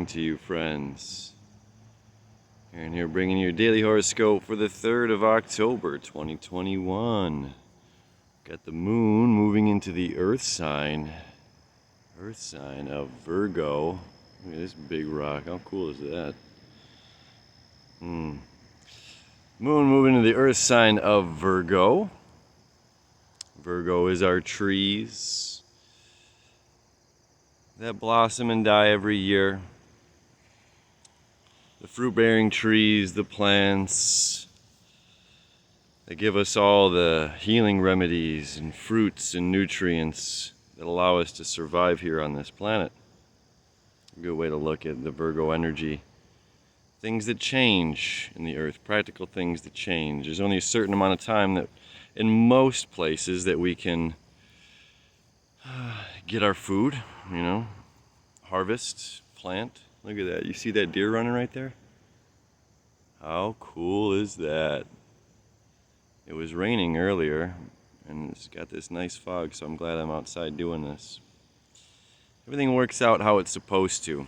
morning to you, friends. Aaron here, bringing you your daily horoscope for the 3rd of October, 2021. Got the moon moving into the earth sign of Virgo. Look at this big rock. How cool is that? Moon moving into the earth sign of Virgo. Virgo is our trees that blossom and die every year. The fruit-bearing trees, the plants that give us all the healing remedies and fruits and nutrients that allow us to survive here on this planet. A good way to look at the Virgo energy. Things that change in the earth, practical things that change. There's only a certain amount of time that in most places that we can get our food, harvest, plant. Look at that. You see that deer running right there? How cool is that? It was raining earlier, and it's got this nice fog, so I'm glad I'm outside doing this. Everything works out how it's supposed to.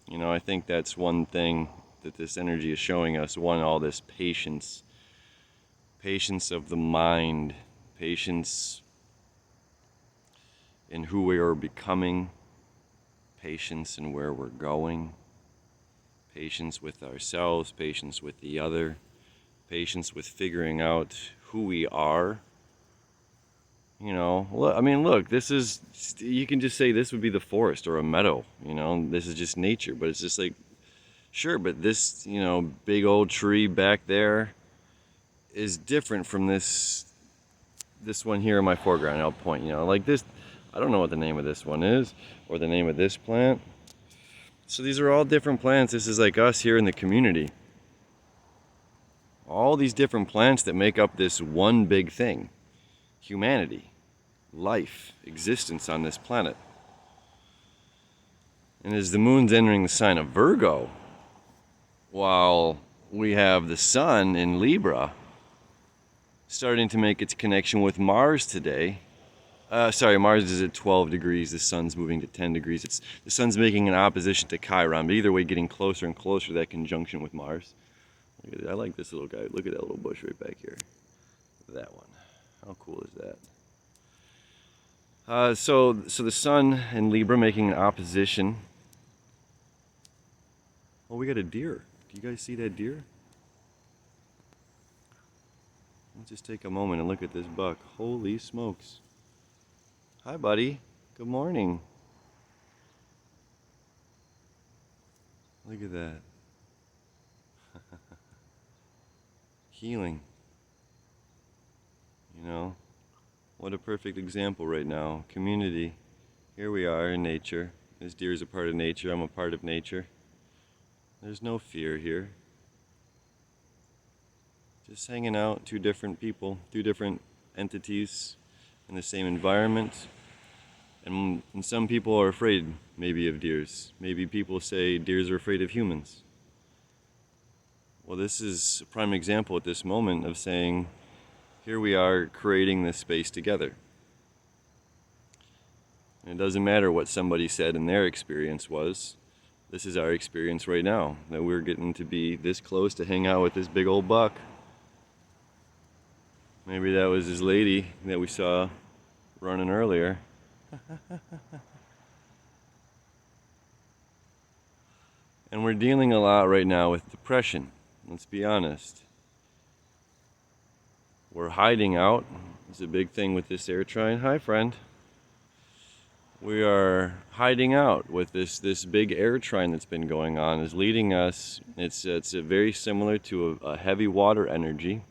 I think that's one thing that this energy is showing us. One, all this patience. Patience of the mind. Patience in who we are becoming. Patience in where we're going. Patience with ourselves, patience with the other, patience with figuring out who we are. Look, this is, you can just say this would be the forest or a meadow, this is just nature, but it's just like, sure, but this, big old tree back there is different from this one here in my foreground. I'll point, like this, I don't know what the name of this one is, or the name of this plant. So these are all different plants. This is like us here in the community. All these different plants that make up this one big thing. Humanity, life, existence on this planet. And as the moon's entering the sign of Virgo, while we have the sun in Libra starting to make its connection with Mars today. Mars is at 12 degrees, the sun's moving to 10 degrees. The sun's making an opposition to Chiron, but either way getting closer and closer to that conjunction with Mars. Look at it. I like this little guy. Look at that little bush right back here. That one. How cool is that? So the sun and Libra making an opposition. Oh, we got a deer. Do you guys see that deer? Let's just take a moment and look at this buck. Holy smokes. Hi, buddy. Good morning. Look at that. Healing. What a perfect example right now. Community. Here we are in nature. This deer is a part of nature. I'm a part of nature. There's no fear here. Just hanging out, two different people, two different entities in the same environment. And some people are afraid, maybe, of deers. Maybe people say deers are afraid of humans. Well, this is a prime example at this moment of saying, here we are creating this space together. And it doesn't matter what somebody said and their experience was. This is our experience right now, that we're getting to be this close to hang out with this big old buck. Maybe that was his lady that we saw running earlier. And we're dealing a lot right now with depression. Let's be honest. We're hiding out. It's a big thing with this air trine. Hi, friend. We are hiding out with this big air trine that's been going on. Is leading us. It's very similar to a heavy water energy.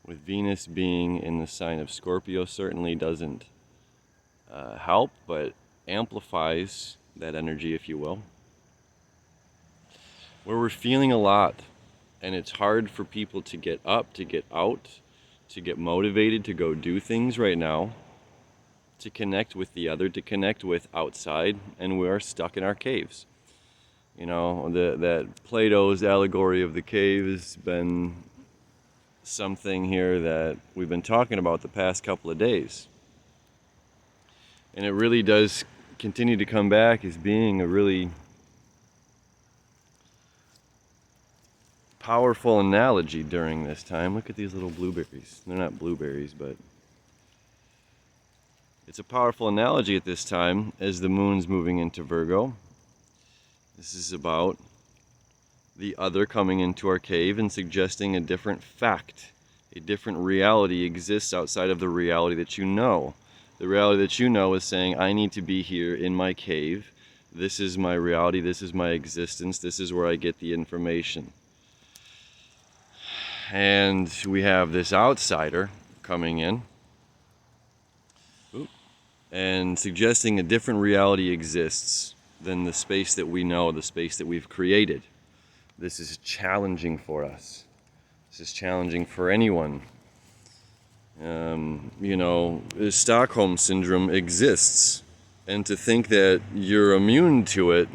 With Venus being in the sign of Scorpio, certainly doesn't help, but amplifies that energy, if you will. Where we're feeling a lot, and it's hard for people to get up, to get out, to get motivated to go do things right now, to connect with the other, to connect with outside, and we are stuck in our caves. That Plato's allegory of the cave has been something here that we've been talking about the past couple of days. And it really does continue to come back as being a really powerful analogy during this time. Look at these little blueberries. They're not blueberries, but it's a powerful analogy at this time as the moon's moving into Virgo. This is about the other coming into our cave and suggesting a different fact. A different reality exists outside of the reality that you know. The reality that you know is saying, I need to be here in my cave. This is my reality. This is my existence. This is where I get the information. And we have this outsider coming in and suggesting a different reality exists than the space that we know, the space that we've created. This is challenging for us. This is challenging for anyone. Stockholm Syndrome exists. And to think that you're immune to it,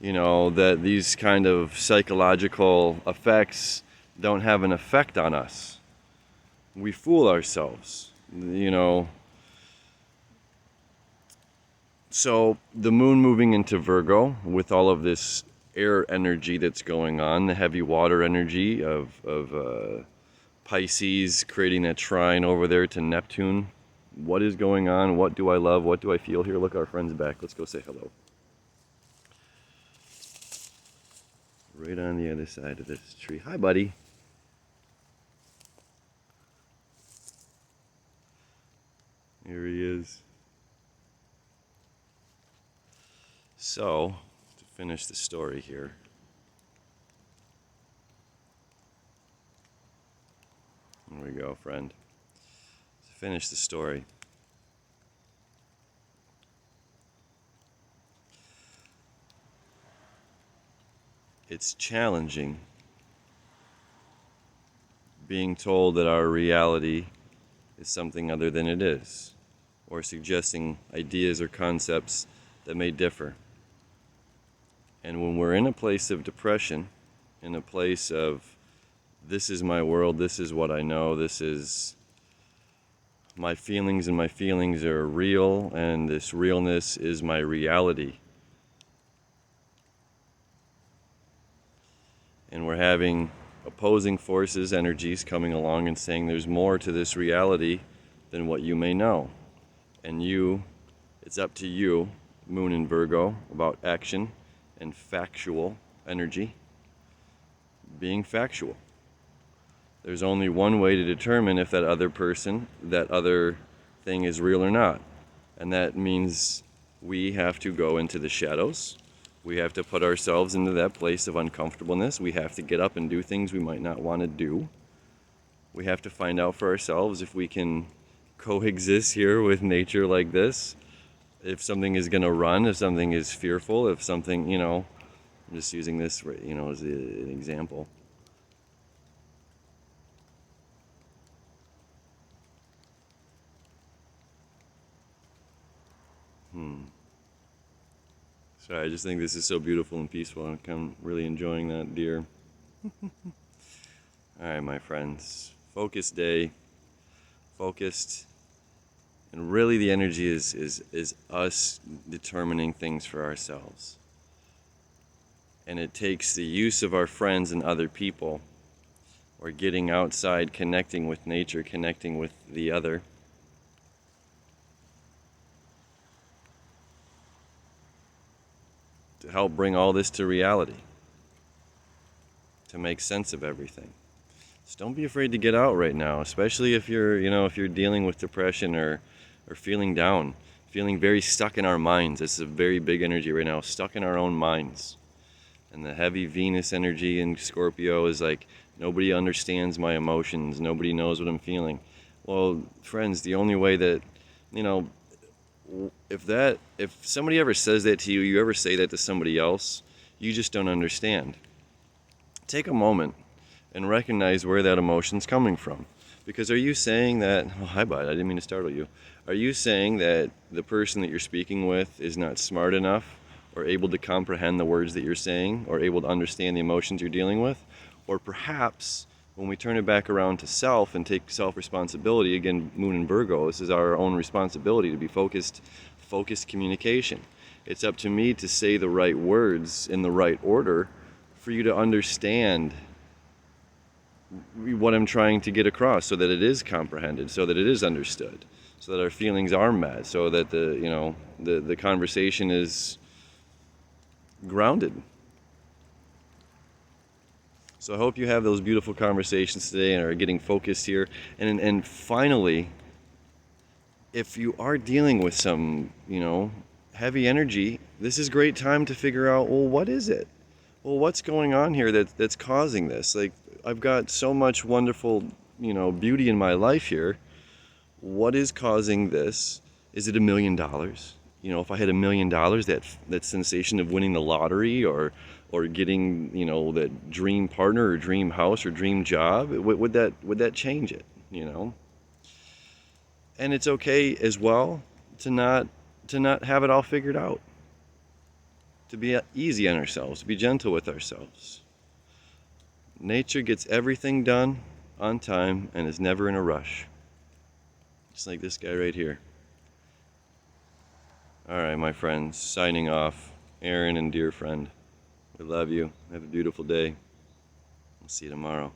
that these kind of psychological effects don't have an effect on us. We fool ourselves, So the moon moving into Virgo with all of this air energy that's going on, the heavy water energy of Pisces creating that trine over there to Neptune. What is going on? What do I love? What do I feel here? Look, our friend's back. Let's go say hello. Right on the other side of this tree. Hi, buddy. Here he is. So, to finish the story here. There we go, friend. To finish the story. It's challenging being told that our reality is something other than it is, or suggesting ideas or concepts that may differ. And when we're in a place of depression, in a place of this is my world, this is what I know, this is my feelings, and my feelings are real, and this realness is my reality. And we're having opposing forces, energies coming along and saying there's more to this reality than what you may know. And it's up to you, Moon in Virgo, about action and factual energy, being factual. There's only one way to determine if that other person, that other thing is real or not. And that means we have to go into the shadows. We have to put ourselves into that place of uncomfortableness. We have to get up and do things we might not want to do. We have to find out for ourselves if we can coexist here with nature like this. If something is going to run, if something is fearful, if something, I'm just using this, as an example. Sorry, I just think this is so beautiful and peaceful. I'm really enjoying that, deer. All right, my friends. Focused day. Focused. And really the energy is us determining things for ourselves. And it takes the use of our friends and other people, or getting outside, connecting with nature, connecting with the other, to help bring all this to reality, to make sense of everything. So don't be afraid to get out right now, especially if you're dealing with depression or feeling down, feeling very stuck in our minds. It's a very big energy right now, stuck in our own minds. And the heavy Venus energy in Scorpio is like, nobody understands my emotions, nobody knows what I'm feeling. Well, friends, the only way that, if somebody ever says that to you, you ever say that to somebody else, you just don't understand. Take a moment and recognize where that emotion's coming from. Because are you saying that, oh, hi bud, I didn't mean to startle you. Are you saying that the person that you're speaking with is not smart enough or able to comprehend the words that you're saying or able to understand the emotions you're dealing with? Or perhaps when we turn it back around to self and take self-responsibility, again, Moon in Virgo, this is our own responsibility to be focused communication. It's up to me to say the right words in the right order for you to understand what I'm trying to get across, so that it is comprehended, so that it is understood, so that our feelings are met, so that the conversation is grounded. So I hope you have those beautiful conversations today and are getting focused here. And finally, if you are dealing with some, heavy energy, this is a great time to figure out, well, what is it? Well, what's going on here that's causing this? Like, I've got so much wonderful, beauty in my life here. What is causing this? Is it $1 million? If I had $1 million, that sensation of winning the lottery, or getting, that dream partner or dream house or dream job, would that change it? And it's okay as well to not have it all figured out. To be easy on ourselves, to be gentle with ourselves. Nature gets everything done on time and is never in a rush. Just like this guy right here. All right, my friends, signing off. Aaron and dear friend, we love you. Have a beautiful day. I'll see you tomorrow.